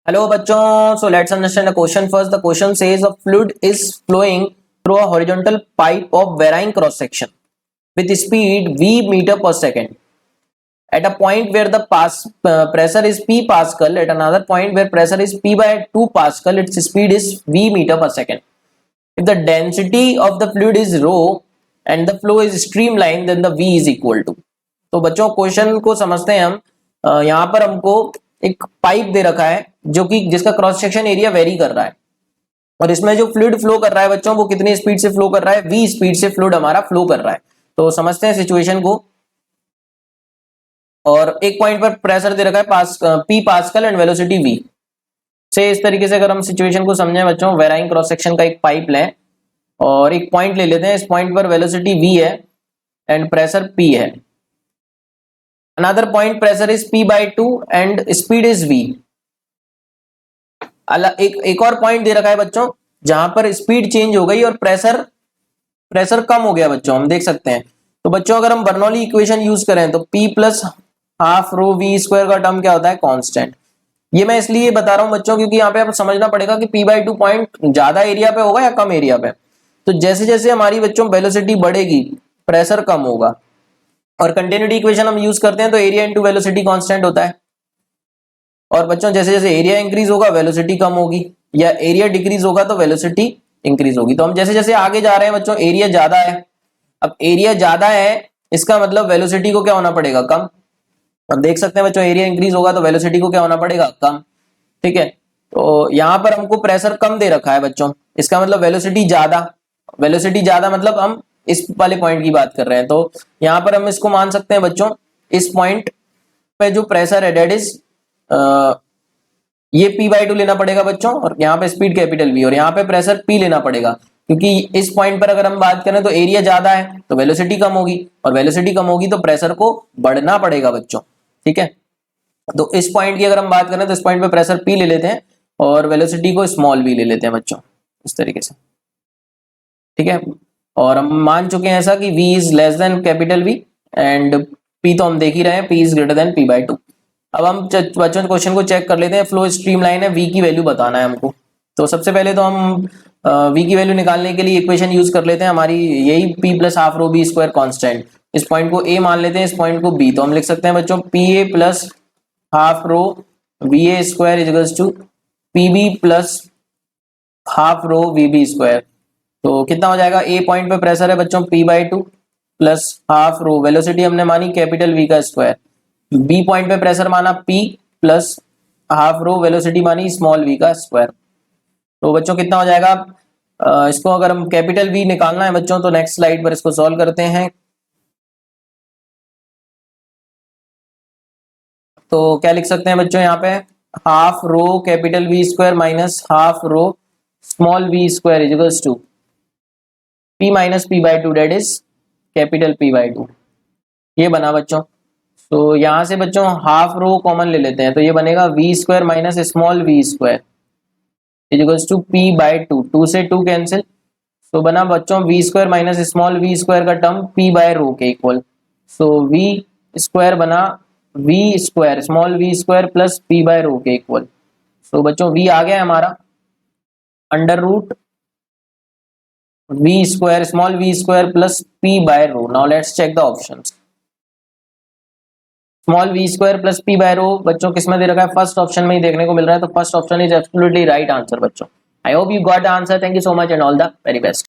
Hello बच्चों, so let's understand the question first. The question says a fluid is flowing through a horizontal pipe of varying cross section with speed v meter per second. At a point where the pressure is p pascal, at another point where pressure is p by 2 pascal, its speed is v meter per second. If the density of the fluid is rho and the flow is streamline, then the v is equal to. तो बच्चों question को समझते हैं हम। यहाँ पर हमको एक पाइप दे रखा है जो कि जिसका क्रॉस सेक्शन एरिया वेरी कर रहा है और इसमें जो फ्लूइड फ्लो कर रहा है बच्चों वो कितनी स्पीड से फ्लो कर रहा है, v स्पीड से फ्लूइड हमारा फ्लो कर रहा है। तो समझते हैं सिचुएशन को। और एक पॉइंट पर प्रेशर दे रखा है p pascal and velocity v से। इस तरीके से अगर हम सिचुएशन को समझें बच्चों, वेराइंग क्रॉस सेक्शन का एक पाइप लें और एक पॉइंट ले लेते हैं। इस पॉइंट पर वेलोसिटी v है एंड प्रेशर p है। Another point pressure is p by 2 and speed is v। एक और पॉइंट दे रखा है बच्चों जहां पर स्पीड चेंज हो गई और प्रेशर कम हो गया बच्चों, हम देख सकते हैं। तो बच्चों अगर हम बर्नौली इक्वेशन यूज करें तो p plus half rho V square का टर्म क्या होता है, कांस्टेंट। ये मैं इसलिए बता रहा हूं बच्चों क्योंकि यहाँ पे आपको समझना पड़ेगा कि p by 2 पॉइंट ज्यादा एरिया पे होगा या कम एरिया पे। तो जैसे जैसे हमारी बच्चों वेलोसिटी बढ़ेगी प्रेशर कम होगा और कंटिन्यूटी इक्वेशन हम यूज करते हैं तो एरिया इंटू वेलोसिटी कांस्टेंट होता है। और बच्चों जैसे जैसे एरिया इंक्रीज होगा वेलोसिटी कम होगी या एरिया डिक्रीज होगा तो वेलोसिटी इंक्रीज होगी। तो हम जैसे जैसे आगे जा रहे हैं बच्चों एरिया ज्यादा है। अब एरिया ज्यादा है इसका मतलब वेलोसिटी को क्या होना पड़ेगा, कम। अब देख सकते हैं बच्चों एरिया इंक्रीज होगा तो वेलोसिटी को क्या होना पड़ेगा, कम। ठीक है, तो यहाँ पर हमको प्रेशर कम दे रखा है बच्चों, इसका मतलब वेलोसिटी ज्यादा मतलब हम इस वाले पॉइंट की बात कर रहे हैं। तो यहाँ पर हम इसको मान सकते हैं बच्चों, इस पॉइंट पे जो प्रेशर है डेट इज ये p by 2 लेना पड़ेगा बच्चों और यहाँ पे स्पीड कैपिटल v और यहाँ पे प्रेशर p लेना पड़ेगा क्योंकि इस पॉइंट पर अगर हम बात करें तो एरिया ज्यादा है तो वेलोसिटी कम होगी और वेलोसिटी कम होगी तो प्रेशर को बढ़ना पड़ेगा बच्चों। ठीक है, तो इस पॉइंट की अगर हम बात करें तो इस पॉइंट पे प्रेशर p ले लेते हैं और वेलोसिटी को स्मॉल v ले लेते हैं बच्चों, इस तरीके से। ठीक है, और हम मान चुके हैं ऐसा कि v is less than capital V and p तो हम देख ही रहे हैं p is greater than p by 2। अब हम बच्चों क्वेश्चन को चेक कर लेते हैं। फ्लो स्ट्रीमलाइन है, v की वैल्यू बताना है हमको। तो सबसे पहले तो हम v की वैल्यू निकालने के लिए इक्वेशन यूज कर लेते हैं हमारी, यही p plus half rho v square constant. इस पॉइंट को a मान लेते हैं, इस पॉइंट को b। तो हम लिख सकते हैं बच्चों pa plus half rho va square is to pb plus half rho vb square. तो कितना हो जाएगा, ए पॉइंट पे प्रेशर है बच्चों p by 2 plus half row, velocity हमने मानी कैपिटल V का स्क्वायर, बी पॉइंट पे प्रेशर माना p प्लस हाफ रो, वेलोसिटी मानी स्मॉल v का स्क्वायर। तो बच्चों कितना हो जाएगा, इसको अगर हम कैपिटल V निकालना है बच्चों तो नेक्स्ट स्लाइड पर इसको सॉल्व करते हैं। तो क्या लिख सकते हैं बच्चों यहाँ पे, half rho capital V square minus half rho small v square is to p minus p by 2 that is capital p by 2। ये बना बच्चों। तो यहां से बच्चों हाफ रो कॉमन ले लेते हैं तो ये बनेगा v square minus small v square is to p by 2, 2 से 2 कैंसिल। तो बना बच्चों v square minus small v square का टर्म p by रो के इक्वल। सो v स्क्वायर बना v square small v square plus p by rho के equal. तो बच्चों v आ गया हमारा under root v square small v square plus p by rho. Now let's check the options. Small v square plus p by rho बच्चों किसमें दे रखा है, फर्स्ट ऑप्शन में ही देखने को मिल रहा है। तो first option is absolutely right answer बच्चों। I hope you got the answer. Thank you so much and all the very best.